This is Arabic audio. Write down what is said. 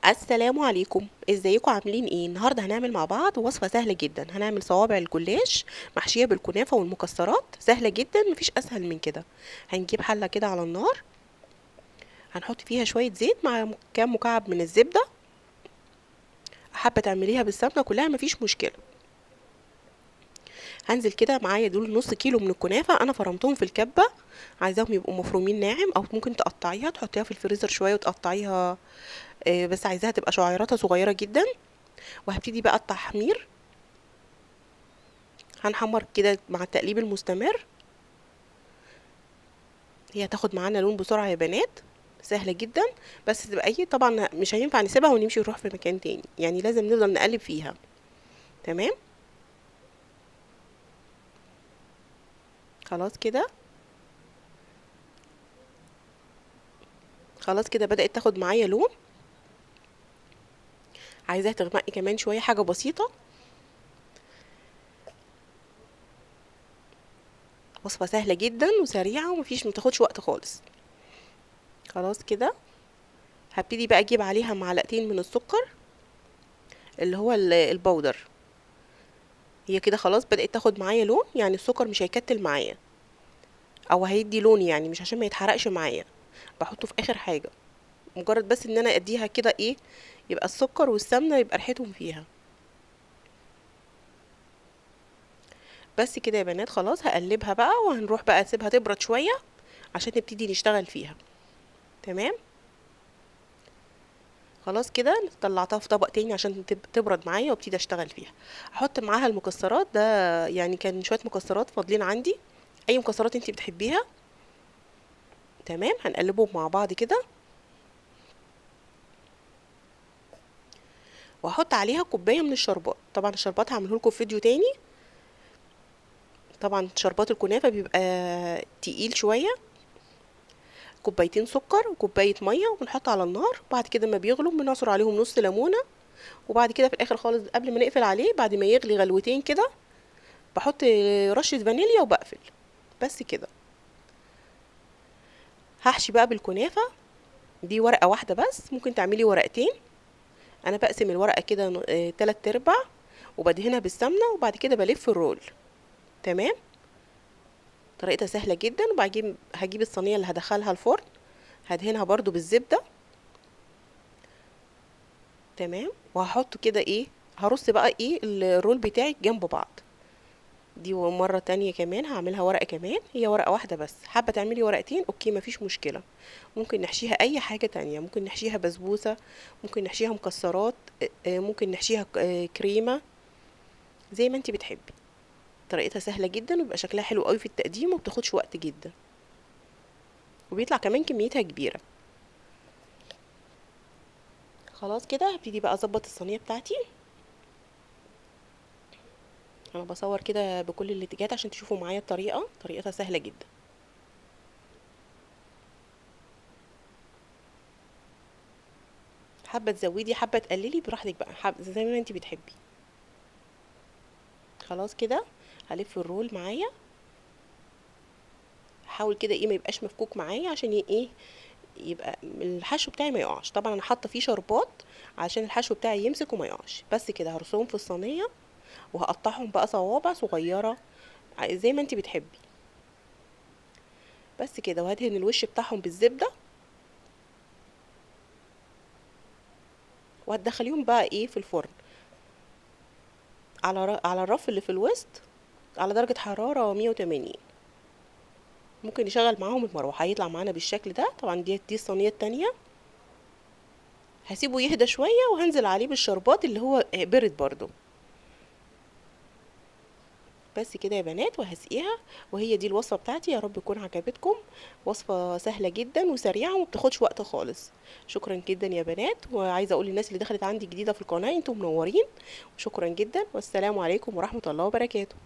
السلام عليكم، ازيكم عاملين ايه؟ النهارده هنعمل مع بعض وصفه سهله جدا. هنعمل صوابع الجلاش محشيه بالكنافه والمكسرات، سهله جدا، مفيش اسهل من كده. هنجيب حله كده على النار، هنحط فيها شويه زيت مع كام مكعب من الزبده. حابه تعمليها بالسمنه كلها مفيش مشكله. هنزل كده معايا دول نص كيلو من الكنافه، انا فرمتهم في الكبه، عايزاهم يبقوا مفرومين ناعم، او ممكن تقطعيها تحطيها في الفريزر شويه وتقطعيها. بس عايزاها تبقى شعيراتها صغيره جدا. وهبتدي بقى التحمير، هنحمر كده مع التقليب المستمر. هي هتاخد معانا لون بسرعة يا بنات، سهلة جدا. بس تبقى ايه، طبعا مش هينفع نسيبها ونمشي ونروح في مكان تاني، يعني لازم نفضل نقلب فيها. تمام، خلاص كده. خلاص كده بدأت تاخد معايا لون. عايزاها تغمقي كمان شوية، حاجة بسيطة. وصفة سهلة جدا وسريعة ومفيش، متاخدش وقت خالص. خلاص كده، هبتدي بقى اجيب عليها معلقتين من السكر، اللي هو البودر. هي كده خلاص بدأت تاخد معايا لون، يعني السكر مش هيكتل معايا او هيدي لون، يعني مش عشان ما يتحرقش معايا. بحطه في اخر حاجة، مجرد بس ان انا اديها كده ايه، يبقى السكر والسمنة يبقى ريحتهم فيها. بس كده يا بنات، خلاص هقلبها بقى، وهنروح بقى نسيبها تبرد شوية عشان نبتدي نشتغل فيها. تمام، خلاص كده طلعتها في طبق تاني عشان تبرد معايا وابتدي اشتغل فيها. احط معاها المكسرات ده، يعني كان شوية مكسرات فاضلين عندي، اي مكسرات انتي بتحبيها. تمام، هنقلبهم مع بعض كده، واحط عليها كوبايه من الشربات. طبعا الشربات هعمله لكم في فيديو تاني. طبعا شربات الكنافه بيبقى تقيل شويه. كوبايتين سكر وكوبايه ميه وبنحط على النار، بعد كده ما بيغلوا بنعصر عليهم نص ليمونه. وبعد كده في الاخر خالص قبل ما نقفل عليه، بعد ما يغلي غلوتين كده، بحط رشه فانيليا وبقفل. بس كده. هحشي بقى بالكنافه. دي ورقه واحده بس، ممكن تعملي ورقتين. انا بقسم الورقه كده تلات ارباع، وبدهنها بالسمنه، وبعد كده بلف الرول. تمام، طريقتها سهله جدا. وبعدين هجيب الصينيه اللي هدخلها الفرن، هدهنها برضو بالزبده. تمام، وهحط كده ايه، هرص بقى ايه الرول بتاعي جنب بعض. دي مرة تانية كمان هعملها ورقة كمان، هي ورقة واحدة بس. حابة تعملي ورقتين اوكي، مفيش مشكلة. ممكن نحشيها اي حاجة تانية، ممكن نحشيها بسبوسة، ممكن نحشيها مكسرات، ممكن نحشيها كريمة، زي ما انتي بتحبي. طريقتها سهلة جدا، ويبقى شكلها حلو قوي في التقديم، وبتاخدش وقت جدا، وبيطلع كمان كميتها كبيرة. خلاص كده هبتدي بقى اظبط الصينية بتاعتي. انا بصور كده بكل الاتجاهات عشان تشوفوا معايا الطريقة، طريقتها سهلة جدا. حابة تزودي حابة تقللي براحتك بقى، حابة زي ما انتي بتحبي. خلاص كده، هلف الرول معايا. حاول كده ايه، ما يبقاش مفكوك معايا، عشان ايه، يبقى الحشو بتاعي ما يقعش. طبعا انا حاطه فيه شربات عشان الحشو بتاعي يمسك وما يقعش. بس كده هرصهم في الصينيه، وهقطعهم بقى صوابع صغيره زي ما انتي بتحبي. بس كده، وهدهن الوش بتاعهم بالزبده، وهتدخليهم بقى ايه في الفرن، على الرف اللي في الوسط، على درجه حراره 180. ممكن نشغل معاهم المروحه، هيطلع معانا بالشكل ده. طبعا دي الصينيه التانية. هسيبه يهدى شويه، وهنزل عليه بالشربات اللي هو برد برضو. بس كده يا بنات، وهسقيها. وهي دي الوصفه بتاعتي، يا رب تكون عجبتكم. وصفه سهله جدا وسريعه ومبتاخدش وقت خالص. شكرا جدا يا بنات، وعايزه اقول للناس اللي دخلت عندي جديده في القناه، انتم منورين. وشكرا جدا، والسلام عليكم ورحمه الله وبركاته.